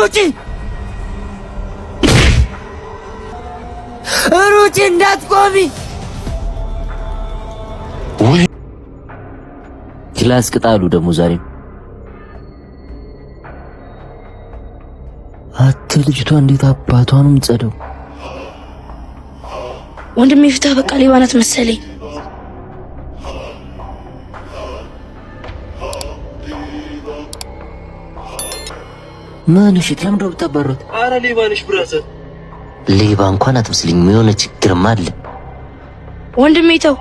ሩጪ ሩጪ እንዳትቆሚ። ወይ ክላስ ቅጣሉ ደግሞ ዛሬ ልጅቷ እንዴት አባቷንም ጸደው ወንድሜ ፊታ በቃ ሌባ ናት መሰለኝ። ማንሽ ለምን ነው ብታባሩት? አረ ሌባ ነሽ ብራዘር። ሌባ እንኳን አትመስልኝ። የሆነ ችግርም አለ ወንድሜ ተው።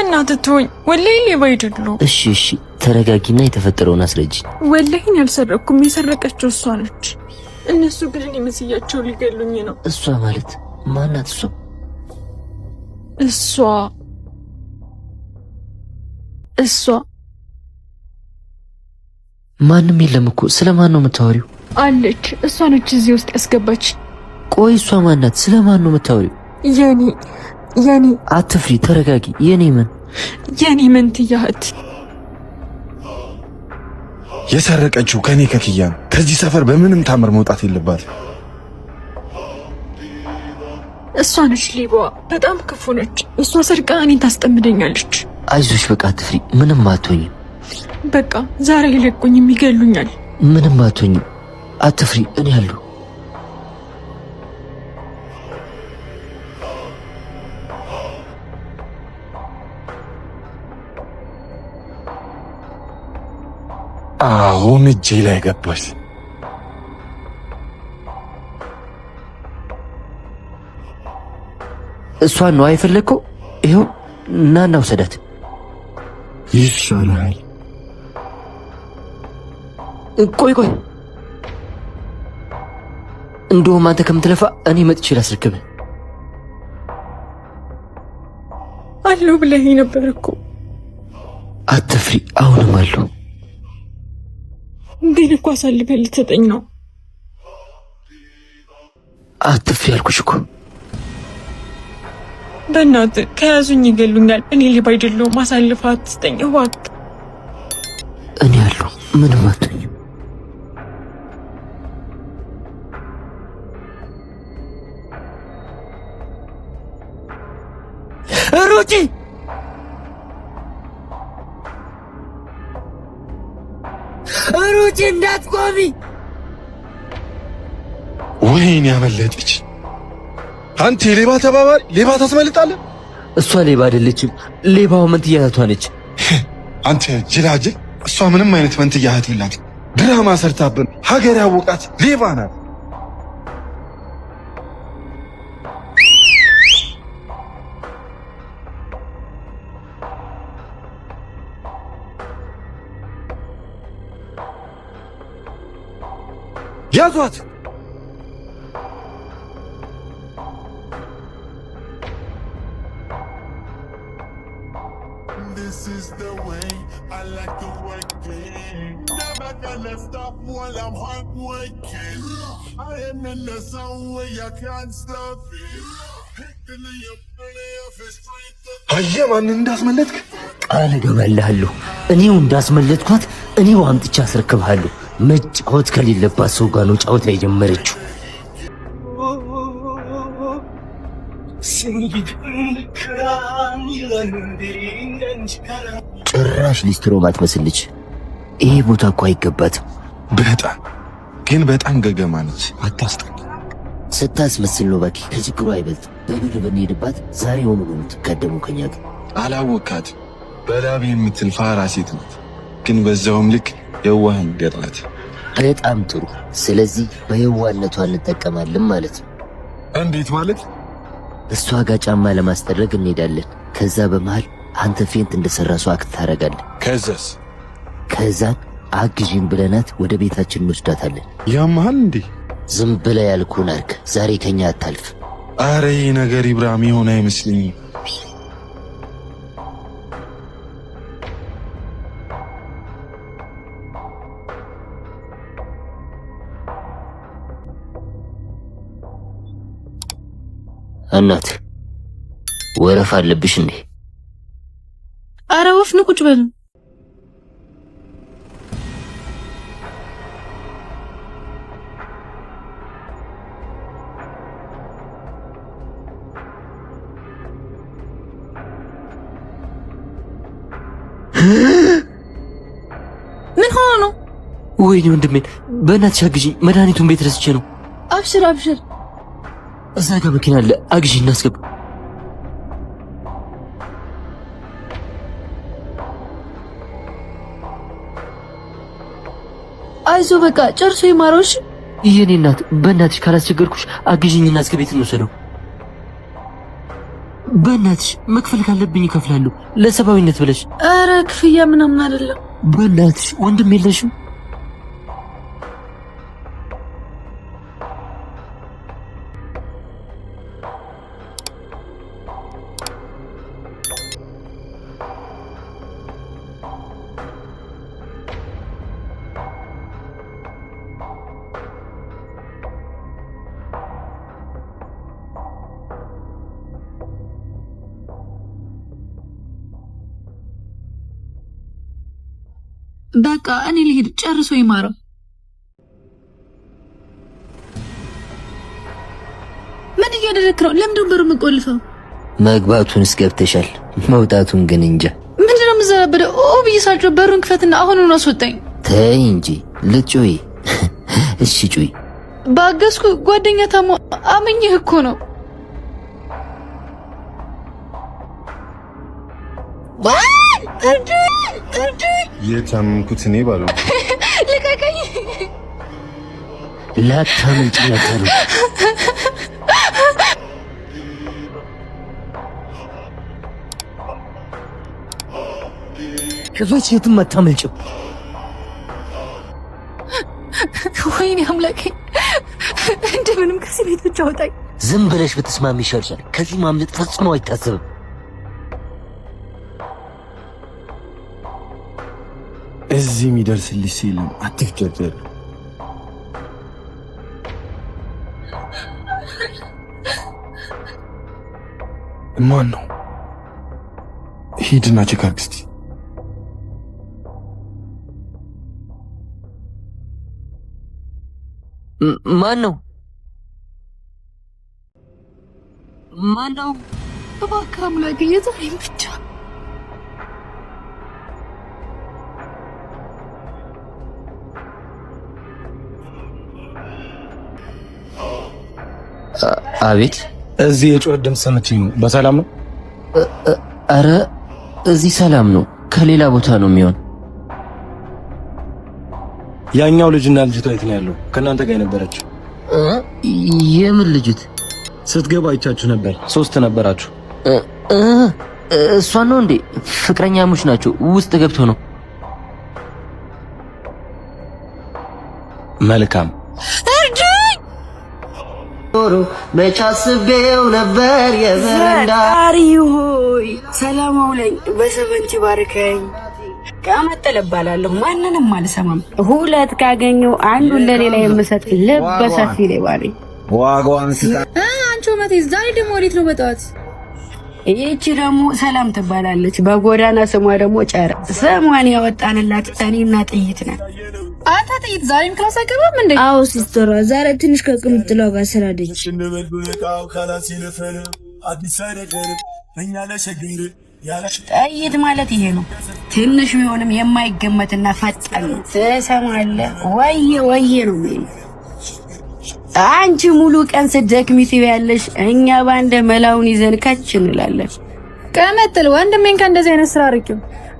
በእናትህ ተወኝ። ወላሂ ሌባ አይደለሁም። እሺ ተረጋጊና የተፈጠረውን አስረጂ። ወላሂ አልሰረኩም። የሰረቀችው እሷ ነች። እነሱ ግን እኔ መስያቸው ሊገሉኝ ነው። እሷ ማለት ማናት? እሷ ማንም የለም እኮ። ስለማን ነው የምታወሪው? አለች። እሷ ነች እዚህ ውስጥ ያስገባች። ቆይ እሷ ማናት? ስለማን ነው የምታወሪው? የኔ አትፍሪ፣ ተረጋጊ። የኔ መንትያ እህት የሰረቀችው ከኔ ከኪያ ነው። ከዚህ ሰፈር በምንም ታምር መውጣት የለባት። እሷ ነች ሌባዋ። በጣም ክፉ ነች። እሷ ሰርቃ እኔን ታስጠምደኛለች። አይዞሽ፣ በቃ አትፍሪ። ምንም አትሆኝም። በቃ ዛሬ ይለቁኝም፣ ይገሉኛል። ምንም አትሆኝም። አትፍሪ፣ እኔ አለሁ። አሁን እጄ ላይ ገባች። እሷን ነው አይፈለግከው? ይኸው ናና ውሰዳት። ይሻላል። ቆይ እንደውም አንተ ከምትለፋ እኔ መጥቼ ላስረክብህ። አለሁ ብለኸኝ ነበር እኮ። አትፍሪ፣ አሁንም አለሁ። ግን እኮ አሳልፈህ ልትሰጠኝ ነው። አትፍሪ አልኩሽ እኮ። በእናትህ ከያዙኝ ይገሉኛል። እኔ ሌባ አይደለሁም። አሳልፈህ አትስጠኝ እባክህ። እኔ አለሁ፣ ምንም አትሆኝም። ሩጪ እንዳትቆሚ። ወይኔ ያመለጠች። አንተ የሌባ ተባባሪ፣ ሌባ ታስመልጣለህ። እሷ ሌባ አይደለችም። ሌባዋ መንትያ እህቷ ነች። አንተ ጅላጅል፣ እሷ ምንም አይነት መንትያ እህት የላትም። ድራማ ሰርታብን ሀገር ያወቃት ሌባ ናት። ያዟት! አየህ ማንን እንዳስመለጥክ? ቃል እገባልሃለሁ። እኔው እንዳስመለጥኳት እኔው አምጥቼ አስረክብሃለሁ። መጫወት ከሌለባት ሰው ጋር ነው ጫወታ የጀመረችው። ጭራሽ ሊስትሮ ማትመስል ልጅ። ይሄ ቦታ እኮ አይገባትም። በጣም ገገማ ነች። አታስጠላ። ስታስመስል ነው ባኪ። ከችግሩ አይበልጥም። በብር ብንሄድባት ዛሬ ሆኖ ነው የምትጋደመው ከኛ ጋር። አላወካት። በላቤ የምትል ፋራ ሴት ናት። ግን በዛውም ልክ የዋህ ነገር ናት። በጣም ጥሩ። ስለዚህ በየዋህነቷ እንጠቀማለን ማለት ነው። እንዴት ማለት? እሷ ጋር ጫማ ለማስጠረግ እንሄዳለን። ከዛ በመሃል አንተ ፌንት እንደሰራ ሰው አክት ታደርጋለህ። ከዛን አግዢን ብለናት ወደ ቤታችን እንወስዳታለን። ያመሃል እንዴ? ዝም ብለህ ያልኩህን አድርግ። ዛሬ ከኛ አታልፍ። አረ ይህ ነገር ኢብራሂም የሆነ አይመስልኝም። እናት ወረፋ አለብሽ እንዴ? ኧረ ወፍ ነው፣ ቁጭ በሉ። ምን ሆኖ ነው? ወይኔ ወንድሜ በእናትሽ አግዢኝ፣ መድኃኒቱን ቤት ረስቼ ነው። አብሽር አብሽር። እዛ ጋር መኪና አለ፣ አግዢኝ እናስገባ። አይዞ በቃ ጨርሶ ይማረውሽ። የኔ እናት በእናትሽ ካላስቸገርኩሽ አግዢኝ፣ እናስገባ፣ ቤት እንወሰደው። በእናትሽ መክፈል ካለብኝ እከፍላለሁ፣ ለሰብአዊነት ብለሽ። ኧረ ክፍያ ምናምን አይደለም። በእናትሽ ወንድም የለሽም? በቃ እኔ ልሄድ፣ ጨርሶ ይማረው። ምን እያደረክ ነው? ለምንድን በሩ የምቆልፈው? መግባቱንስ ገብተሻል፣ መውጣቱን ግን እንጃ። ምንድነው የምዘረበደው? ብዬ ሳልጮህ በሩን ክፈትና አሁኑን አስወጣኝ። ተይ እንጂ ልጩይ። እሺ ጩይ። ባገዝኩ ጓደኛ ታሞ አመኝህ እኮ ነው። የታመምኩት እኔ ባሉ ልቀቀኝ። ላታመልጪ ነበር። ከፈች የትም አታመልጭም። ወይኔ አምላኬ፣ እንደምንም ከዚህ ቤት ብቻ አውጣኝ። ዝም ብለሽ ብትስማሚ ይሻልሻል። ከዚህ ማምለጥ ፈጽሞ አይታሰብም። እዚህ የሚደርስልሽ የለም፣ አትፍጨርጨር። ማን ነው? ሂድና ቼክ አድርግ እስቲ። ማን ነው? ማን ነው? እባክህ አምላኬ የዛሬን ብቻ። አቤት። እዚህ የጩኸት ድምፅ ሰምቼኝ ነው። በሰላም ነው? አረ እዚህ ሰላም ነው። ከሌላ ቦታ ነው የሚሆን። ያኛው ልጅና ልጅቷ የት ነው ያለው? ከእናንተ ጋር የነበረችው? የምን ልጅት? ስትገባ አይቻችሁ ነበር። 3 ነበራችሁ። እሷ ነው እንዴ? ፍቅረኛሞች ናቸው። ውስጥ ገብቶ ነው። መልካም መቻስቤው ነበር የበረንዳ ፈጣሪ ሆይ ሰላም አውለኝ፣ በሰበንቲ ባርከኝ። ቀመጠለ እባላለሁ፣ ማንንም አልሰማም። 2 ካገኘው አንዱን ለሌላ የምሰጥ ልበ ሰፊ ሌባ ነኝ። ዋጋዋን ስታ አንቺ መቴ ዛሬ ደግሞ ወዴት ነው በጠዋት? ይህቺ ደግሞ ሰላም ትባላለች። በጎዳና ስሟ ደግሞ ጨረ። ስሟን ያወጣንላት እኔና ጥይት ነን። አንተ ጥይት ዛሬም ክላስ አይገባም እንዴ? አዎ ሲስተሯ ዛሬ ትንሽ ከቅምጥላው ጋር ስላደች። ጥይት ማለት ይሄ ነው። ትንሽ ቢሆንም የማይገመትና ፈጣን ነው። ትሰማለህ? ወየ ወየ ነው የሚለው። አንቺ ሙሉ ቀን ስትደክሚ ትያለሽ፣ እኛ ባንደ መላውን ይዘን ከች እንላለን። ቀመጥል ወንድሜን ከእንደዚህ አይነት ስራ አርቂው።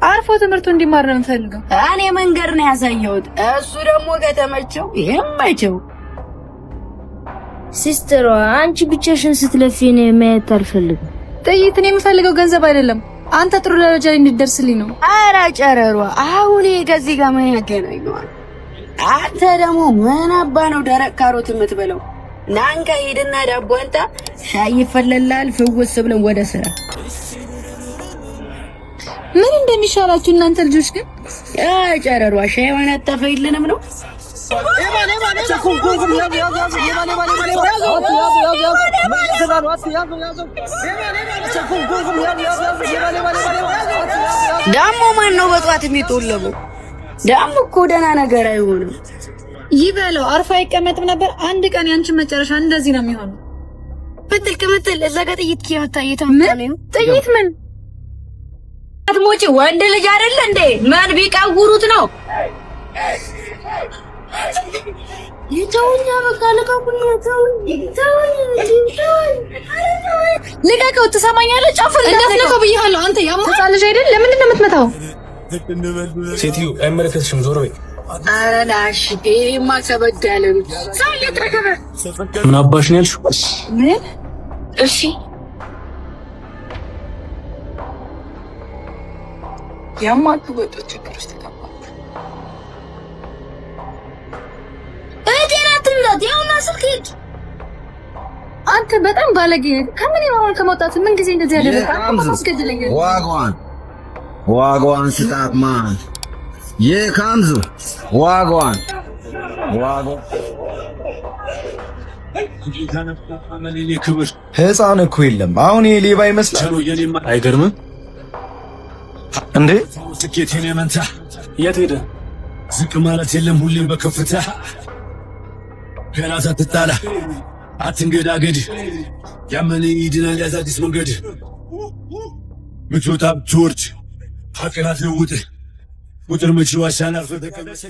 አርፎ ትምህርቱ እንዲማር ነው የምፈልገው። እኔ መንገድ ነው ያሳየሁት፣ እሱ ደግሞ ከተመቸው ይመቸው። ሲስተሯ አንቺ ብቻሽን ስትለፊ ነው ማየት አልፈልግም። ጥይት እኔ የምፈልገው ገንዘብ አይደለም፣ አንተ ጥሩ ደረጃ ላይ እንድትደርስልኝ ነው። ኧረ ጨረሯ አሁን ከዚህ ጋር ምን ያገናኘዋል? አንተ ደግሞ ምን አባ ነው ደረቅ ካሮት የምትበለው? ናንካ ሂድና ዳቦ አንጣ፣ ሻይ ይፈለላል። ፍውስ ብለን ወደ ስራ። ምን እንደሚሻላችሁ እናንተ ልጆች ግን። ጨረሯ ሻይዋን አታፈይልንም ነው? ዳሞ ማን ነው በጧት የሚጦለበው? ዳሞ እኮ ደህና ነገር አይሆንም። ይበለው አርፋ አይቀመጥም ነበር። አንድ ቀን ያንቺን መጨረሻ እንደዚህ ነው የሚሆነው። ቅምጥል እዛ ጋር ጥይት እየተመታኝ ነው። ጥይት ምን አትሞጪ? ወንድ ልጅ አይደለ እንዴ? ማን ቢቃውሩት ነው? ይተውኛ በቃ ልቀቁኝ። ልቀቀው። ትሰማኛለህ? ጫፉን እንዳትነካው ብዬሃለሁ። አንተ ያማታ ልጅ አይደል? ለምንድን ነው የምትመታው? ሴትዮ አይመለከትሽም፣ ዞር በይ። ኧረ ላሽ ይሄማ ከበድ ያለ ነው። ሰው እየተረከበ ምን አባሽ ነው ያልሽው? ምን? እሺ ያማቱ ወጣ ችግር ውስጥ ተቀባ። አንተ በጣም ባለጌ ነህ። ከምን ይማውን ከመውጣት ምን ጊዜ እንደዚህ ያደረገ አስገድለኝ። ዋጓን ስጣማ የካምዙ ዋጓን ህፃን እኮ የለም። አሁን ይሄ ሌባ ይመስላል። አይገርምም እንዴ? ስኬቴን የመንታ የት ሄደ? ዝቅ ማለት የለም ሁሌም በከፍታ ገና ሳትጣላ አትንገዳገድ። ያመነ ይድናል ያዝ አዲስ መንገድ። ብትወጣ ብትወርድ ሀቅን አትለውጥ። ቁጥር መች ዋሻን አልፈህ ተቀመጥ።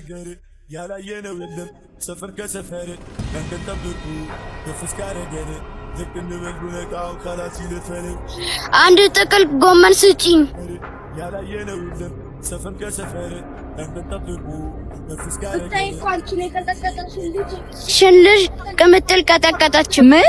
ያላየነው የለም ሰፈር ከሰፈር መንገድ ጠብቁ ተፍስ ካረገን ዝቅ እንበል ብለቃው ካላት ይለፈን። አንድ ጥቅል ጎመን ስጪኝ። ያላየነው የለም ሰፈር ከሰፈር መንገድ ጠብቁ ተፍስ ሽልሽ ቅምጥል ቀጠቀጠች። ምን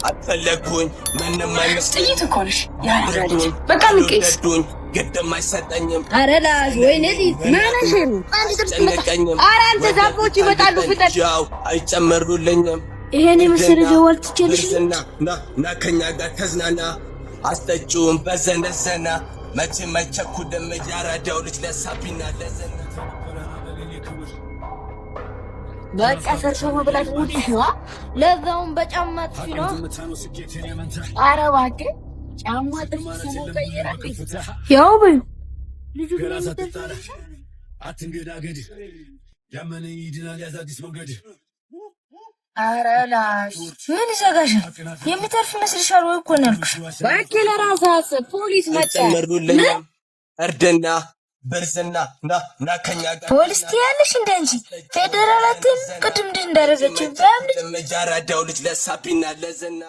አትፈለጉኝ ምንም ጥይት እኮ ነሽ ያራልኝ። በቃ ንቄስ ግድም አይሰጠኝም። ኧረ ላሽ ወይኔ ማነሽ ነው? ኧረ አንተ ዛፎች ይመጣሉ ፍጠን። ያው አይጨመሩልኝም። ይሄን የመሰለ ደወል ትችልሽ ና ከኛ ጋር ተዝናና። አስጠጪውን በዘነዘና መቼ መቸኩ ደም ያራዳው ልጅ ለሳቢና ለዘና በቃ ሰርሶ መብላት ሙዲሽ ነው። ለዛውን በጫማ ጥፊ ነው። ኧረ እባክህ ጫማ ጥፊ ነው ቀይራለኝ። ያው በይ ልጁ ገና ሳትጣላ አትንገዳገድ። ያመነ ይድናል ያዝ አዲስ መንገድ። ኧረ ላሽ ምን ይዘጋሻል? የሚተርፍ ይመስልሻል ወይ? እኮ ነው ያልኩሽ። እባክህ ለራስህ አስብ። ፖሊስ መጣ። እርድና በርዝና ና ከኛ ጋር ፖሊስ ትያለሽ እንደ እንጂ ፌደራላትን ቅድም እንደ እንዳደረገችው ያራዳው ልጅ ለሳቢና ለዘና